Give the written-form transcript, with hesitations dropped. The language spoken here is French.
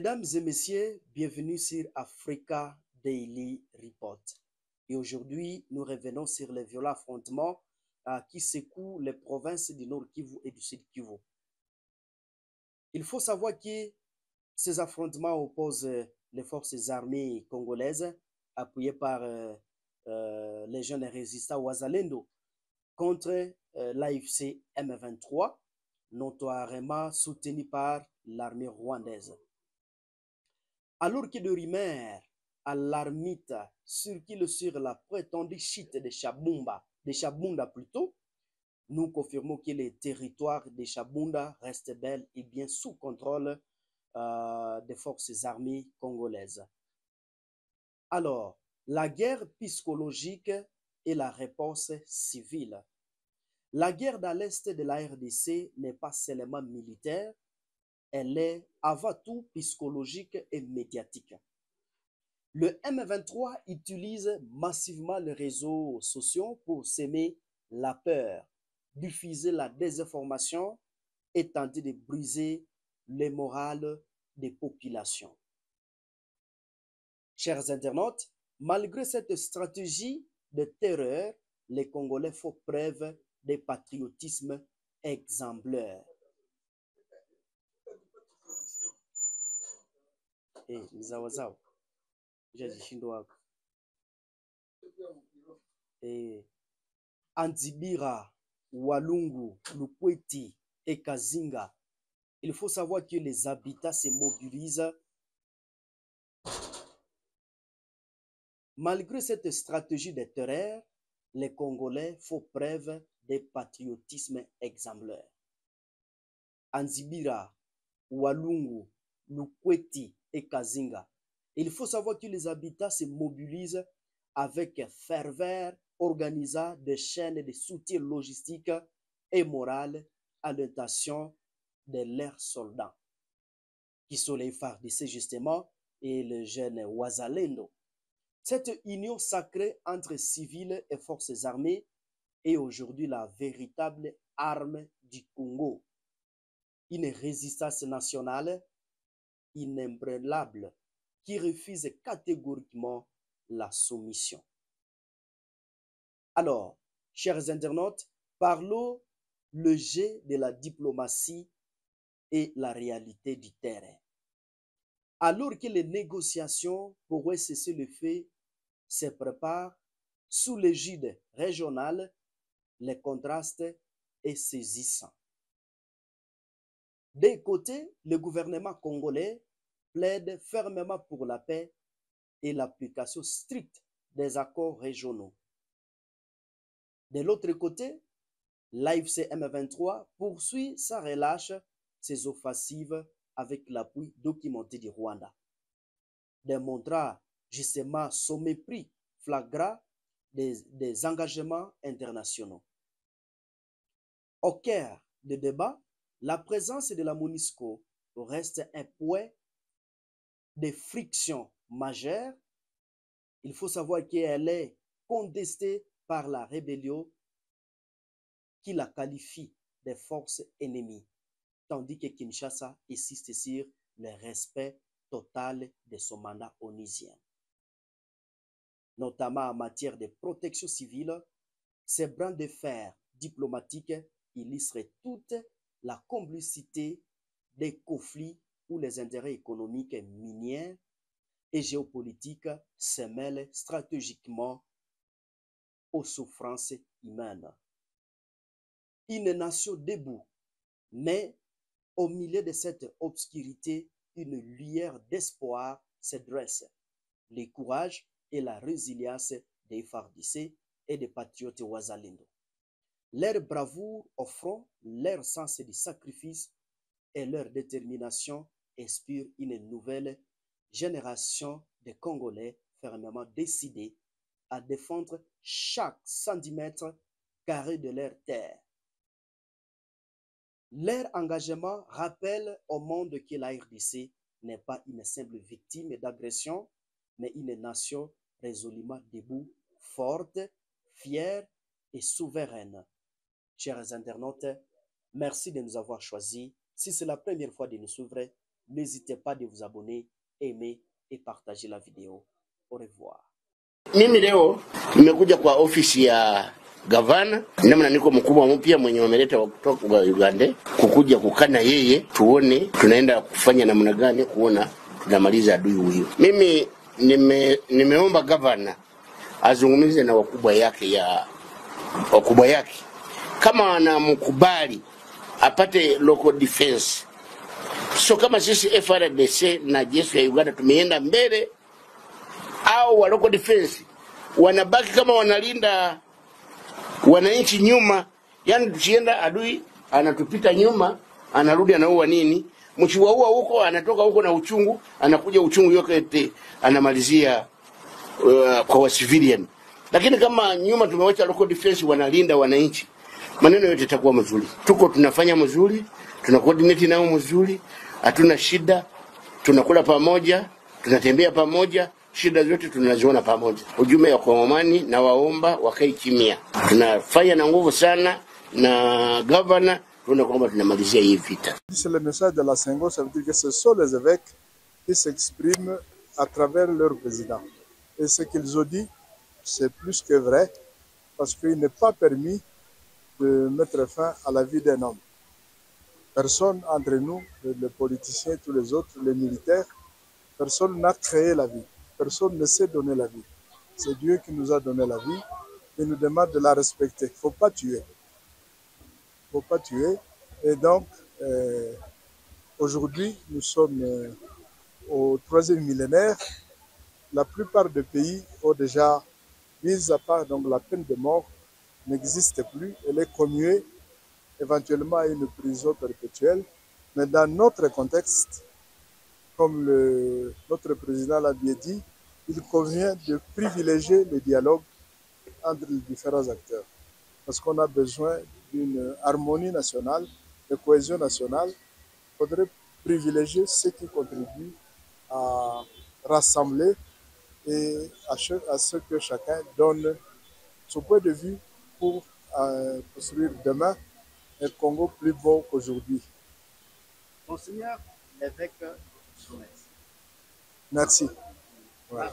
Mesdames et messieurs, bienvenue sur Africa Daily Report. Et aujourd'hui, nous revenons sur les violents affrontements qui secouent les provinces du Nord Kivu et du Sud Kivu. Il faut savoir que ces affrontements opposent les forces armées congolaises, appuyées par les jeunes résistants Wazalendo, contre l'AFC M23, notoirement soutenu par l'armée rwandaise. Alors que de rumeurs alarmistes circulent sur la prétendue chute de Chabunda plutôt, nous confirmons que les territoires de Chabunda restent bel et bien sous contrôle des forces armées congolaises. Alors, la guerre psychologique et la réponse civile. La guerre dans l'est de la RDC n'est pas seulement militaire, elle est avant tout psychologique et médiatique. Le M23 utilise massivement les réseaux sociaux pour semer la peur, diffuser la désinformation et tenter de briser le moral des populations. Chers internautes, malgré cette stratégie de terreur, les Congolais font preuve de patriotisme exemplaire. Zawazawa jajishindwa Anzibira, Walungu, Lukweti et Kazinga. Il faut savoir que les habitants se mobilisent. Malgré cette stratégie de terreur, les Congolais font preuve de patriotisme exemplaire. Anzibira, Walungu, Lukweti et Kazinga. Il faut savoir que les habitants se mobilisent avec ferveur, organisant des chaînes de soutien logistique et moral à l'intention de leurs soldats, qui sont les FARDC justement et le jeune Wazalendo. Cette union sacrée entre civils et forces armées est aujourd'hui la véritable arme du Congo. Une résistance nationale inébranlable qui refuse catégoriquement la soumission. Alors, chers internautes, parlons le jeu de la diplomatie et la réalité du terrain. Alors que les négociations pourraient cesser le feu se préparent sous l'égide régionale, les contrastes est saisissant. D'un côté, le gouvernement congolais plaide fermement pour la paix et l'application stricte des accords régionaux. De l'autre côté, l'AFC M23 poursuit sans relâche ses offensives avec l'appui documenté du Rwanda, démontrant justement son mépris flagrant des engagements internationaux. Au cœur du débat, la présence de la MONUSCO reste un point de friction majeure. Il faut savoir qu'elle est contestée par la rébellion qui la qualifie de force ennemie, tandis que Kinshasa insiste sur le respect total de son mandat onusien. Notamment en matière de protection civile, ces brins de fer diplomatiques illustrent toute la complicité des conflits où les intérêts économiques, miniers et géopolitiques se mêlent stratégiquement aux souffrances humaines. Une nation debout, mais au milieu de cette obscurité, une lueur d'espoir se dresse. Le courage et la résilience des FARDC et des patriotes Wazalendo. Leur bravoure au front, leur sens du sacrifice et leur détermination inspirent une nouvelle génération de Congolais fermement décidés à défendre chaque centimètre carré de leur terre. Leur engagement rappelle au monde que la RDC n'est pas une simple victime d'agression, mais une nation résolument debout, forte, fière et souveraine. Chers internautes, merci de nous avoir choisis. Si c'est la première fois de nous suivre, N'hésitez pas de vous abonner, aimer et partager la vidéo. Au revoir. Mimi leo nimekuja kwa ofisi ya gavana, namna niko mkubwa mpya mwenye wameleta kutoka Uganda, kukuja kukana yeye tuone tunaenda kufanya namna gani kuona tunamaliza adui huyo. Mimi nimeomba gavana azungumze na wakubwa yake kama anamkubali apate local defense. So kama sisi FRDC na jeshi ya Uganda tumeenda mbele, au wa local defense wanabaki kama wanalinda wananchi nyuma, yani tukienda adui anatupita nyuma, anarudi anaua nini, mchiwaua huko, anatoka huko na uchungu, anakuja uchungu yote anamalizia kwa civilian. Lakini kama nyuma tumewacha local defense wanalinda wananchi, maneno yote yatakuwa mazuri. Tuko tunafanya mzuri, tuna coordinate nao mzuri, hatuna shida, tunakula pamoja, tunatembea pamoja, shida zote tunaziona pamoja. Ujumbe wa Kongomani na waomba wakae kimya. Tunafanya na nguvu sana na governor, tunaomba tunamalizia hii vita. C'est le message de la Senghor, ça veut dire que ce sont les évêques qui s'expriment à travers leur président. Et ce qu'ils ont dit, c'est plus que vrai, parce qu'il n'est pas permis de mettre fin à la vie d'un homme. Personne entre nous, les politiciens, tous les autres, les militaires, personne n'a créé la vie. Personne ne sait donner la vie. C'est Dieu qui nous a donné la vie et nous demande de la respecter. Il ne faut pas tuer. Il ne faut pas tuer. Et donc, aujourd'hui, nous sommes au 3e millénaire. La plupart des pays ont déjà, mis à part donc, la peine de mort, n'existe plus. Elle est commuée éventuellement à une prison perpétuelle. Mais dans notre contexte, comme notre président l'a bien dit, il convient de privilégier le dialogue entre les différents acteurs. Parce qu'on a besoin d'une harmonie nationale, de cohésion nationale. Il faudrait privilégier ceux qui contribuent à rassembler et à ce que chacun donne son point de vue pour construire demain un Congo plus beau qu'aujourd'hui. Monseigneur l'évêque, Merci. Ouais.